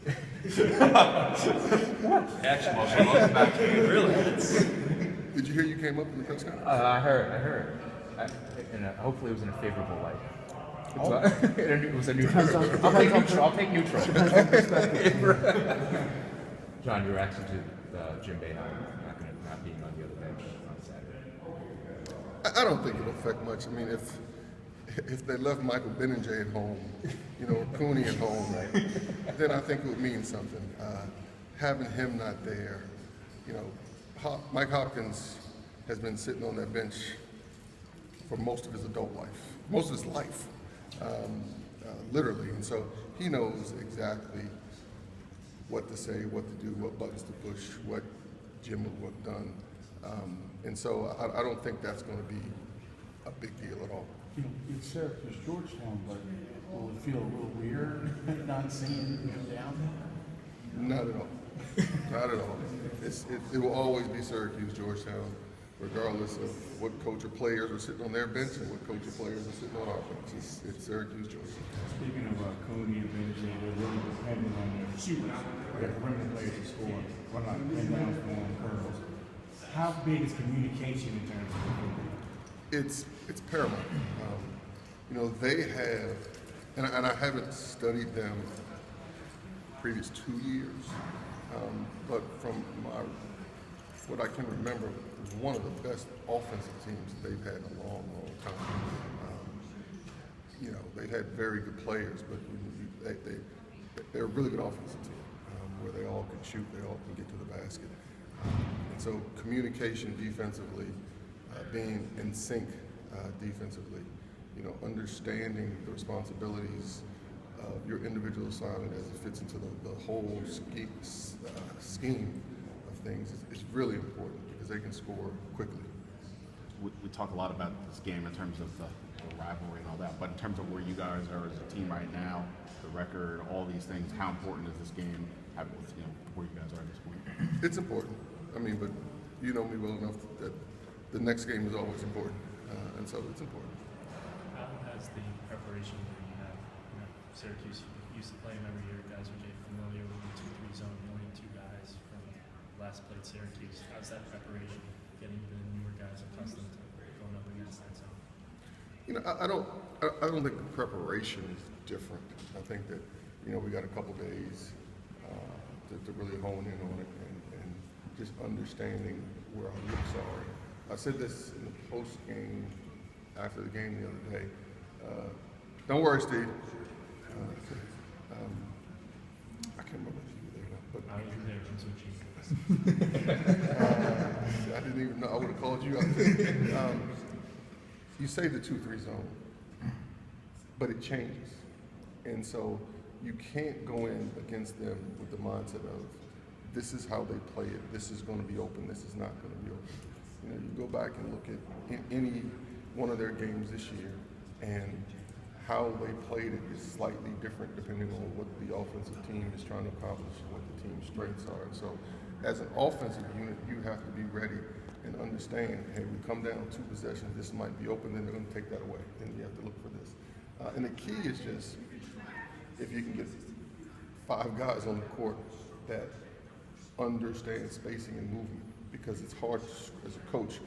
Action motion, welcome back. Really? Did you hear you came up in the press conference? I heard. Hopefully it was in a favorable light. It was a neutral. I'll take neutral. John, your reaction to Jim Boeheim not being on the other bench on Saturday? I don't think it'll affect much. I mean, if they left Michael Benninger at home, Cooney at home, then I think it would mean something. Having him not there, Mike Hopkins has been sitting on that bench for most of his adult life, most of his life, literally. And so he knows exactly what to say, what to do, what buttons to push, what Jim would have done. And so I don't think that's going to be a big deal at all. It's Syracuse, Georgetown, but will it feel a little weird not seeing him down there? Not at all. Not at all. It will always be Syracuse, Georgetown, regardless of what coach or players are sitting on their bench and what coach or players are sitting on our bench. It's Syracuse, Georgetown. Speaking of Cooney and Benninger, they're really dependent on their shooters. They have perimeter players to score, run out pin downs, long curls. How big is communication in terms of It's paramount. They have, and I haven't studied them previous 2 years, but from what I can remember, it was one of the best offensive teams that they've had in a long, long time. They've had very good players, but they're a really good offensive team where they all can shoot, they all can get to the basket. And so communication defensively, being in sync defensively, understanding the responsibilities of your individual assignment as it fits into the whole scheme of things is really important because they can score quickly. We talk a lot about this game in terms of the rivalry and all that, but in terms of where you guys are as a team right now, the record, all these things, how important is this game? Where you guys are at this point? It's important. But you know me well enough that the next game is always important, and so it's important. How has the preparation been? You have Syracuse used to play them every year. Guys are getting familiar with the 2-3 zone. You only have 2 guys from last played Syracuse. How's that preparation getting the newer guys accustomed to going up against that zone? I don't think the preparation is different. I think that we got a couple days to really hone in on it and just understanding where our looks are. I said this in the post game after the game the other day. Don't worry, Steve. I can't remember if you were there, but I was there from switching. I didn't even know. I would have called you out. You say the 2-3 zone, but it changes, and so you can't go in against them with the mindset of this is how they play it. This is going to be open. This is not going to be open. You go back and look at any one of their games this year, and how they played it is slightly different depending on what the offensive team is trying to accomplish and what the team's strengths are. And so, as an offensive unit, you have to be ready and understand, hey, we come down 2 possessions, this might be open, then they're going to take that away. Then you have to look for this. And the key is just if you can get 5 guys on the court that understand spacing and movement, because it's hard as a coach.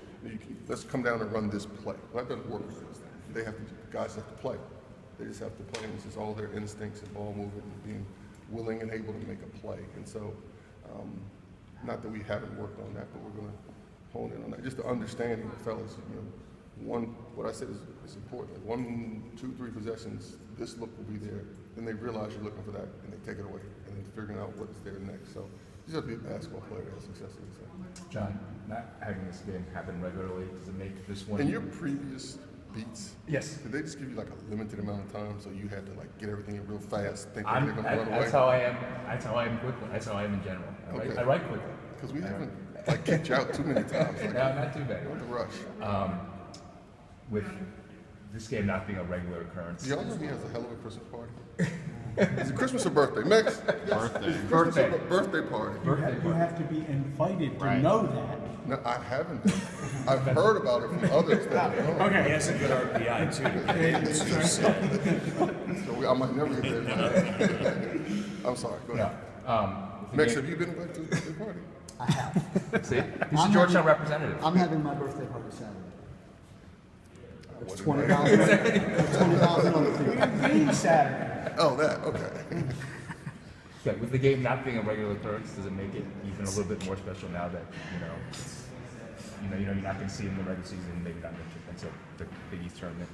Let's come down and run this play. Well, that doesn't work for this. Guys have to play. They just have to play, and this is all their instincts and ball movement and being willing and able to make a play. And so, not that we haven't worked on that, but we're going to hone in on that. Just the understanding, fellas. What I said is important. 1, 2, 3 possessions, this look will be there. Then they realize you're looking for that, and they take it away, and then figuring out what's there next. So you just have to be a basketball player to have success in this. John, not having this game happen regularly, does it make this one? In your previous beats, yes, did they just give you like a limited amount of time, so you had to get everything in real fast, think they're going to run away? That's how I am. That's how I am quickly. That's how I am in general. I write quickly. Because we haven't kicked you out too many times. No, not too bad. Don't rush. With this game not being a regular occurrence. Do y'all know he has a hell of a Christmas party? Is it Christmas or birthday? Max? Birthday. Christmas or birthday party. You have to be invited to Right. know that. No, I haven't. I've heard about it from others that don't. Okay. He has a good RPI too. So I might never get there. I'm sorry. Go ahead. Max, have you been invited to the birthday party? I have. See, he's a Georgetown representative. I'm having my birthday party Saturday. It's Wasn't $20,000 on the field. Game Saturday. Oh, that. Okay. Yeah, with the game not being a regular occurrence, does it make it even a little bit more special now that you're not going to see him in the regular season, maybe not until the Big East tournament?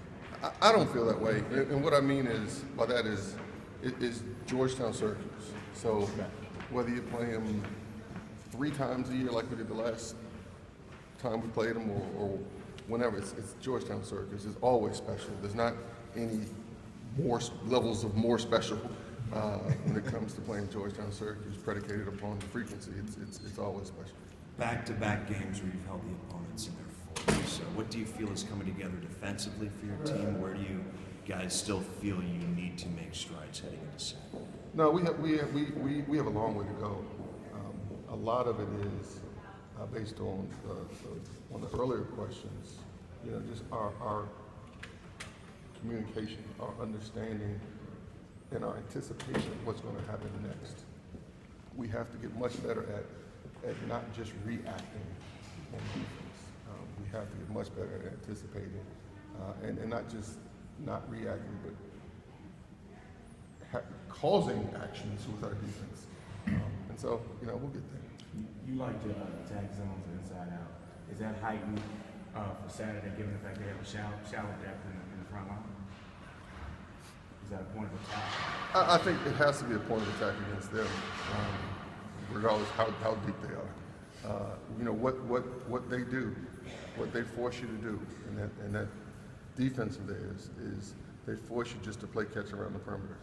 I don't feel that way, and what I mean is by that is Georgetown Syracuse. So whether you play them 3 times a year like we did the last time we played them, or whenever, it's Georgetown Syracuse. It's always special. There's not any more levels of more special when it comes to playing Georgetown Syracuse, predicated upon the frequency. It's always special. Back-to-back games where you've held the opponents in their 40s. So what do you feel is coming together defensively for your team? Where do you guys still feel you need to make strides heading into Saturday? No, we have a long way to go. A lot of it is based on the earlier questions. Just our communication, our understanding, and our anticipation of what's going to happen next. We have to get much better at not just reacting on defense. We have to get much better at anticipating and not just not reacting, but causing actions with our defense. And so, we'll get there. You like to attack zones inside out. Is that heightened for Saturday, given the fact they have a shallow depth in the front line? Is that a point of attack? I think it has to be a point of attack against them, regardless how deep they are. What they do, what they force you to do, and that defense of theirs is they force you just to play catch around the perimeter.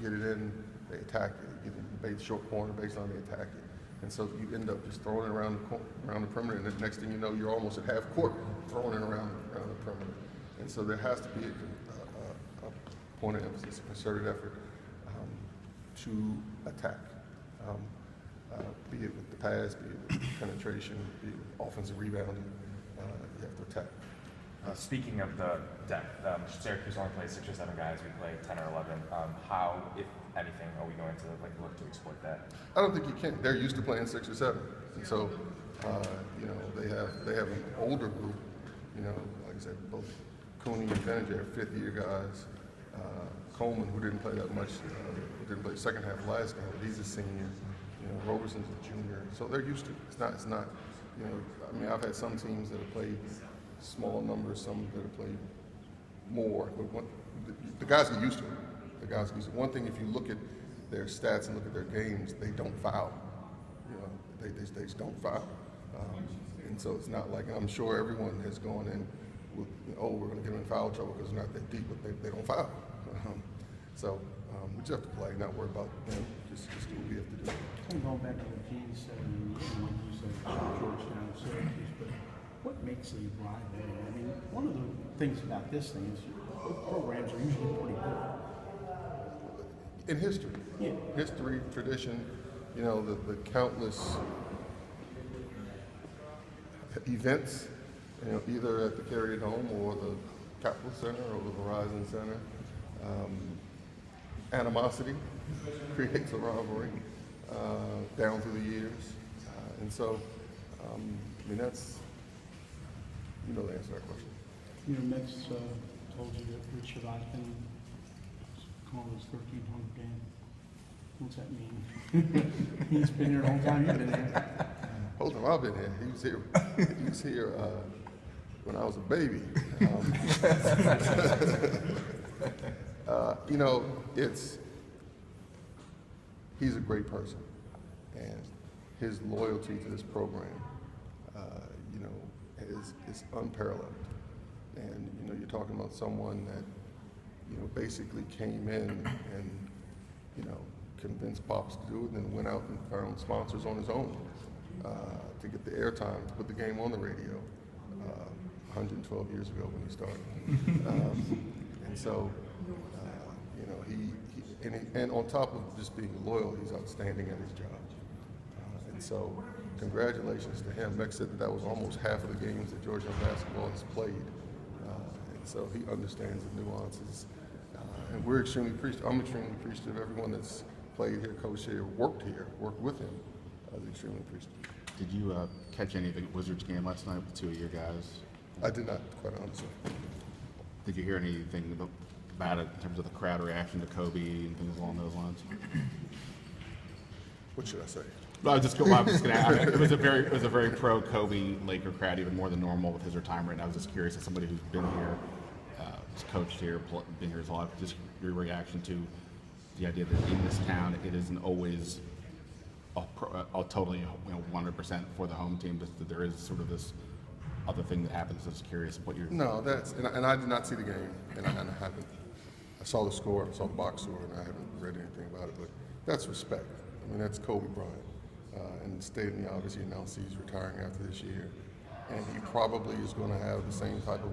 You get it in, they attack it. You get it in short corner based on they attack it. And so you end up just throwing it around the perimeter, and the next thing you know, you're almost at half court throwing it around the perimeter. And so there has to be a point of emphasis, a concerted effort to attack, be it with the pass, be it with penetration, be it with offensive rebounding. You have to attack. Speaking of the depth, Syracuse only plays 6 or 7 guys. We play 10 or 11. How, if anything, are we going to look to exploit that? I don't think you can. They're used to playing 6 or 7, and so they have an older group. Like I said, both Cooney and Benninger are 5th-year guys. Coleman, who didn't play that much, didn't play the second half of last game, but he's a senior. Roberson's a junior, so they're used to it. It's not. I've had some teams that have played small numbers, some that have played more. But the guys get used to it. The guys get used to it. One thing, if you look at their stats and look at their games, they don't foul. They just don't foul. And so it's not like, and I'm sure everyone has gone in with, we're going to get them in foul trouble because they're not that deep, but they don't foul. We just have to play, not worry about them. Just do what we have to do. I'm going back to the game 7, like you said, Georgetown, Syracuse, but what makes a rivalry? One of the things about this thing is both programs are usually pretty good. In history, history, tradition, the countless events, either at the Carrier Dome or the Capitol Center or the Verizon Center. Animosity creates a rivalry down through the years. And so, that's, the answer to that question. Mix told you that Richard Osman called his 1300 game. What's that mean? He's been here a long time. You've been here. Whole time I've been here. He was here when I was a baby. He's a great person, and his loyalty to this program, is unparalleled. And you're talking about someone that basically came in and convinced Pops to do it, and then went out and found sponsors on his own to get the airtime to put the game on the radio 112 years ago when he started. And so, and on top of just being loyal, he's outstanding at his job. And so, congratulations to him. Beck said that was almost half of the games that Georgetown basketball has played. And so he understands the nuances. And we're extremely appreciative. I'm extremely appreciative of everyone that's played here, coached here, worked with him. I was extremely appreciative. Did you catch any of the Wizards game last night with the two of your guys? I did not, quite honestly. Did you hear anything about it in terms of the crowd reaction to Kobe and things along those lines? What should I say? I was just going to ask. It was a very pro Kobe Laker crowd, even more than normal with his retirement. And I was just curious, as somebody who's been here, has coached here, been here his life, just your reaction to the idea that in this town it isn't always totally 100% for the home team. Just that there is sort of this other thing that happens. I was curious what your and I did not see the game, and I haven't. I saw the score, I saw the box score, and I haven't read anything about it. But that's respect. I mean, that's Kobe Bryant. And stating the obvious, he announced he's retiring after this year. And he probably is going to have the same type of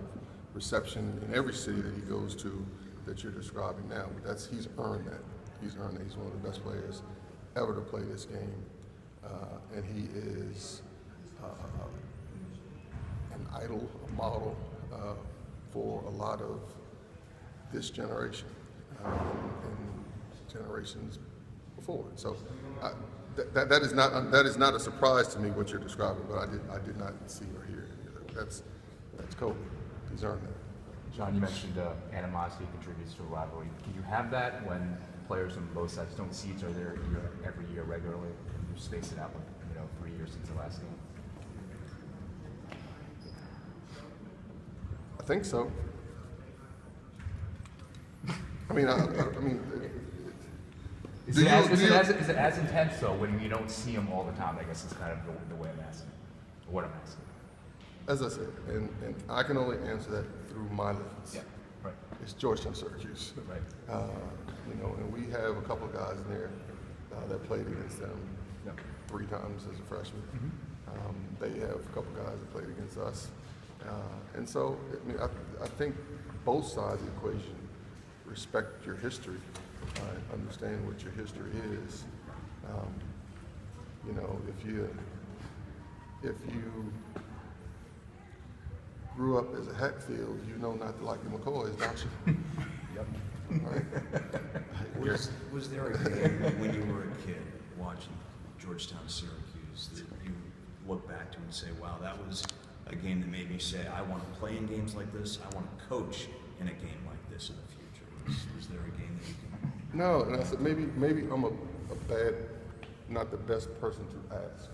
reception in every city that he goes to that you're describing now. But he's earned that. He's earned that. He's one of the best players ever to play this game. And he is an idol, a model for a lot of this generation and generations before. So that is not a surprise to me what you're describing, but I did not see or hear any of that. That's Kobe. He's earned that. John, you mentioned animosity contributes to a rivalry. Can you have that when players on both sides don't see each other every year regularly? Can you space it out, 3 years since the last game? I think so. I mean, Is it as intense though when you don't see them all the time? I guess is kind of the way I'm asking, or what I'm asking. As I said, and I can only answer that through my lens. Yeah, right. It's Georgetown, Syracuse. Right. And we have a couple of guys in there that played against them 3 times as a freshman. Mm-hmm. They have a couple of guys that played against us. And so, I think both sides of the equation respect your history, understand what your history is. If you grew up as a Hatfield, you know not to like the McCoys, don't you? Yep. Right? Was there a game when you were a kid watching Georgetown, Syracuse that you look back to and say, wow, that was a game that made me say, I want to play in games like this, I want to coach in a game like this in the future? Was there a game that you can... No, and I said maybe I'm a bad, not the best person to ask,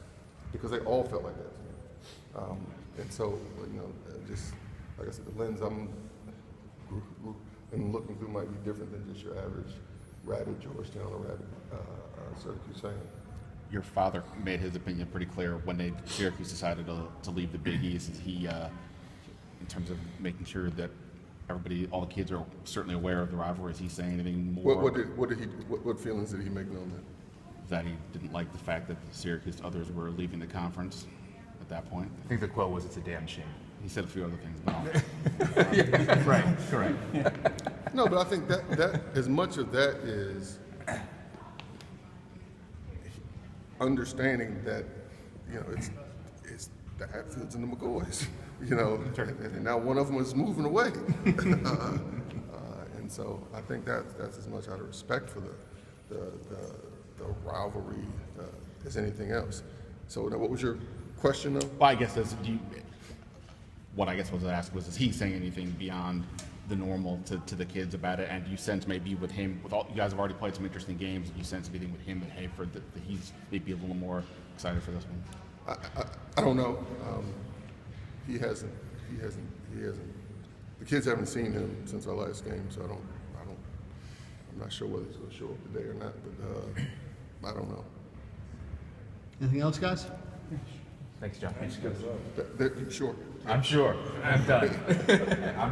because they all felt like that to me. And so, just like I said, the lens I'm looking through might be different than just your average rabid Georgetown or rabid Syracuse fan. Your father made his opinion pretty clear when Syracuse decided to leave the Big East. Is he, in terms of making sure that all the kids are certainly aware of the rivalry, is he saying anything more? What feelings did he make known then? That he didn't like the fact that Syracuse others were leaving the conference at that point? I think the quote was, "It's a damn shame." He said a few other things, but Right, correct. No, but I think that as much of that is understanding that it's the Hatfields and the McCoys, and now one of them is moving away, and so I think that's as much out of respect for the rivalry as anything else. So now what was your question though? Well, I guess what I guess was asked was, is he saying anything beyond the normal to the kids about it? And do you sense maybe with him, you guys have already played some interesting games, do you sense anything with him at Hayford that he's maybe a little more excited for this one? I don't know. He hasn't. The kids haven't seen him since our last game, so I'm not sure whether he's going to show up today or not. But I don't know. Anything else, guys? Thanks, John. Sure. I'm sure. I'm done.